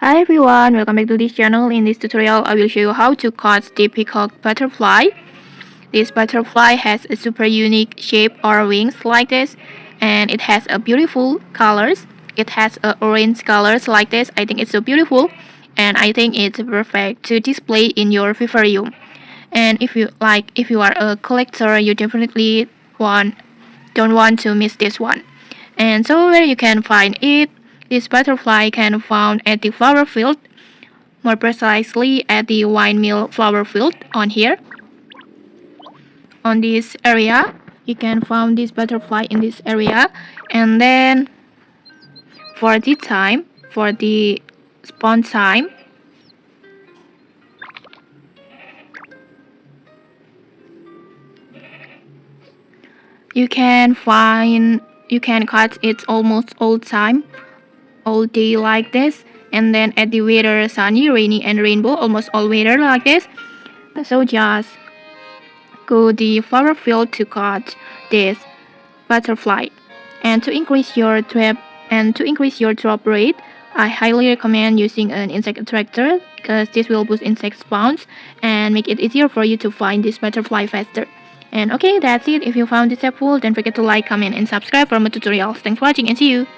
Hi everyone, welcome back to this channel. In this tutorial, I will show you how to catch the peacock butterfly. This butterfly has a super unique shape or wings like this, and it has a beautiful colors. It has a orange colors like this. I think it's so beautiful, and I think it's perfect to display in your vivarium. And if you are a collector, you definitely don't want to miss this one. And so where you can find it, this butterfly can be found at the flower field, more precisely at the Windmill flower field on here. On this area, you can find this butterfly in this area. And then for the spawn time, you can catch it almost all time, all day like this. And then at the weather sunny, rainy and rainbow, almost all weather like this. So just go the flower field to catch this butterfly. And to increase your drop rate, I highly recommend using an insect attractor because this will boost insect spawns and make it easier for you to find this butterfly faster. And okay, that's it. If you found this helpful, don't forget to like, comment, and subscribe for more tutorials. Thanks for watching and see you.